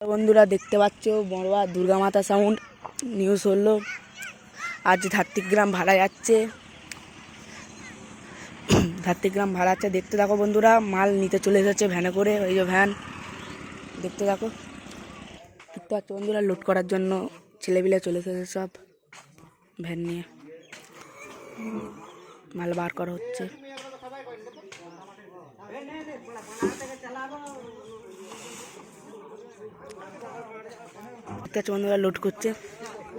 বন্ধুরা দেখতে পাচ্ছ বড়বা দুর্গা মাতা সাউন্ড নিউজ হলো আজ ধাত্রিগ্রাম ভাড়া যাচ্ছে। ধাত্রিগ্রাম ভাড়া যাচ্ছে, দেখতে থাকো বন্ধুরা। মাল নিতে চলে এসেছে ভ্যানে করে, ওই যে ভ্যান দেখতে থাকো। দেখতে পাচ্ছ বন্ধুরা লোড করার জন্য ছেলেপিলে চলে এসেছে সব ভ্যান নিয়ে, মাল বার করা হচ্ছে। দেখতে পাচ্ছ বন্ধুরা লোড করছে,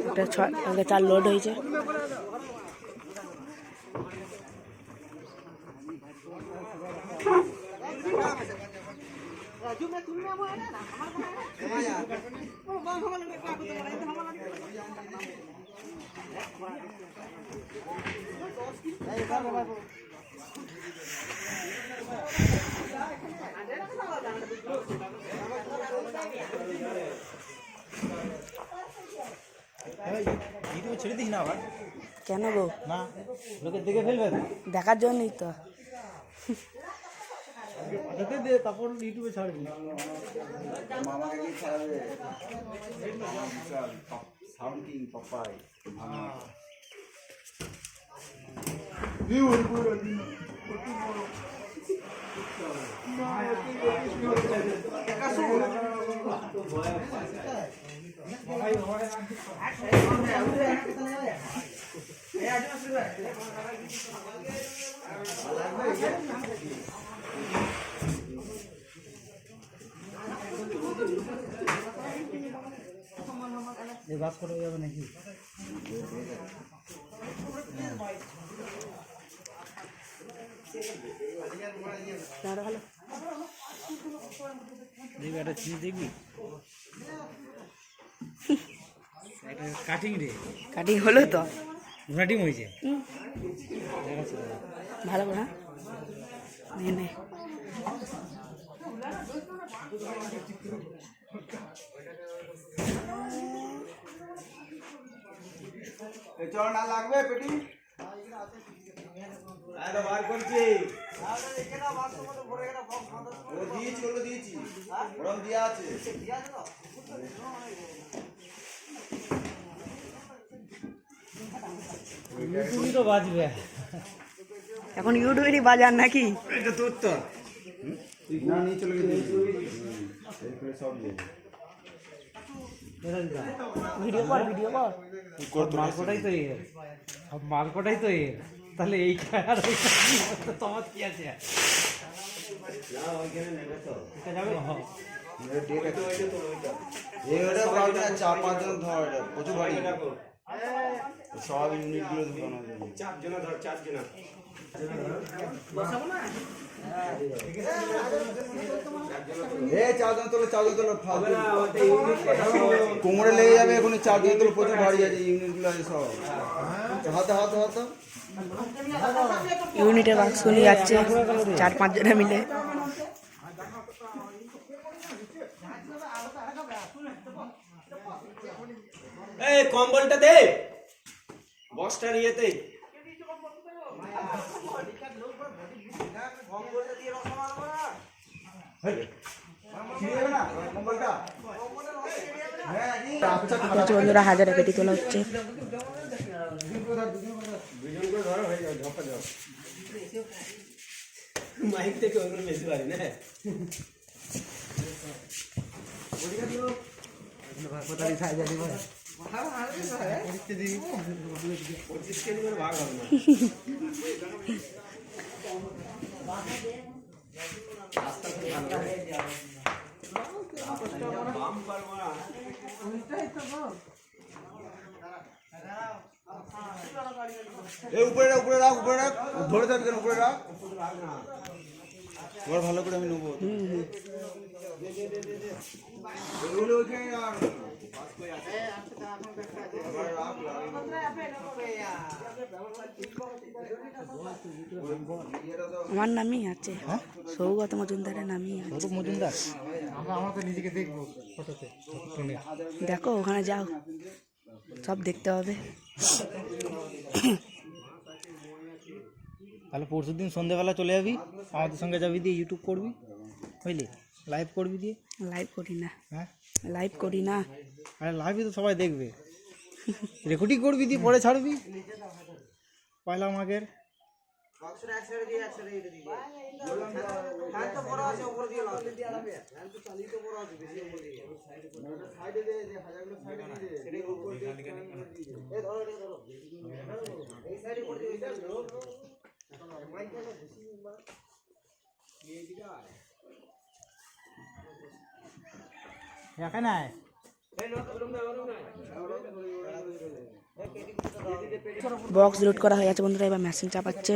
একটা 4 লোড হয়েছে। ছেড়ে দিস না আবার। কেন গো? না, লোকে দেখে ফেলবে তো। দেখার জন্যই তো। দেখে দে, তারপর ইউটিউবে ছাড়বি। মামাকে কি ছাড়বে? Sound king Papai. এই বাস করে যাবে নাকি? দেখবি একটা জিনিস দেখবি, কাটিং রে, কাটিং হলো তো, ঘোড়াটিং হয়েছে। ভালো করে নে চল না লাগবে পেটি বার করছি। ওগুলো দিয়েছি ওরম দিয়া আছে। ইউটিউবই তো বাজবে এখন, ইউটিউবেরই বাজার নাকি? এটা তোর তো না নিয়ে চলে গেছে সব ভিডিও কর, ভিডিও কর। মালকোটাই তো এর, সব মালকোটাই তো এর। তাহলে এই আর তোমার কি আছে? চার পাঁচজন ধর প্রচুর বাড়ি সব ইউনিট গুলো চারজন তোলো কোমরে লেগে যাবে এখন। 4 জন তোলো প্রচুর ভারী আছে ইউনিট গুলো আছে সব। হাতে হাতে হাতে ইউনিটের বাক্স নিয়ে যাচ্ছে 4-5 জনে মিলে। এই কম্বলটা দে বক্সটার ইয়েতে। বন্ধুরা হাজারে পেটি তোলা হচ্ছে। মাইক থেকে ওগুলো বেশি পারি না। উপরে রাখ ধরে থাকবেন, উপরে রাখ ভালো করে আমি নেবো। আমার নামই আছে, সৌগত মজুমদারের নামই আছে। সৌরভ মজুমদার, আমরা তো নিজেকে দেখবো ফটোতে। দেখো ওখানে যাও, সব দেখতে হবে। তাহলে পরশুদিন সন্ধ্যেবেলা চলে যাবি, আমাদের সঙ্গে যাবি, দিয়ে ইউটিউব করবি, বুঝলি, লাইভ করবি, দিয়ে লাইভ করি না। হ্যাঁ লাইভ করি না। আরে লাইভে তো সবাই দেখবে, রেকর্ডিং করবি দিয়ে পরে ছাড়বি। পয়লা মাঘের এখানে বক্স লোড করা হয়ে গেছে বন্ধুরা, এবার মেশিন চাপাচ্ছে।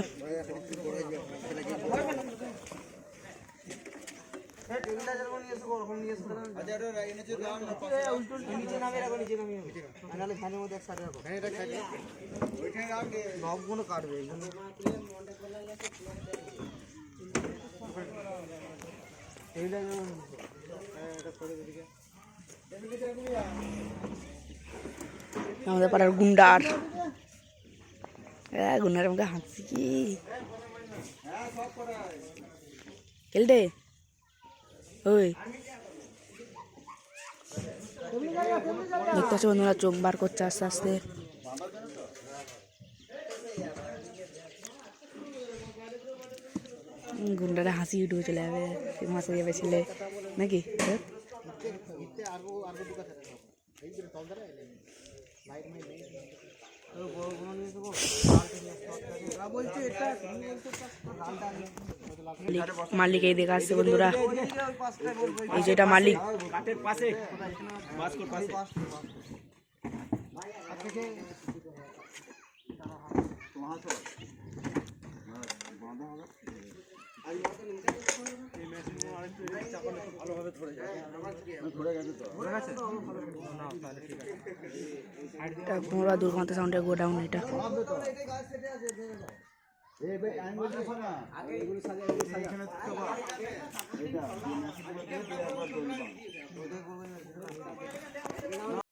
আমাদের পাড়ার গুন্ডার, গুন্ডার আমাকে হাসছি কি খেলতে। ওই দেখতে পাচ্ছি বন্ধুরা, চোখ বার করছে আস্তে আস্তে। গুন্ডারা হাসি উঠে চলে যাবে, ফেমাস হয়ে যাবে ছেলে নাকি। মালিক এই দেখা আসছে বন্ধুরা, এই যেটা মালিক। কাঠের পাশে মাস্কোর পাশে তোমরা দুর্গন্ত সাউন্ডের গোডাউন এটা। আমি বলছি শোনা, এগুলো সাজা এখানে তো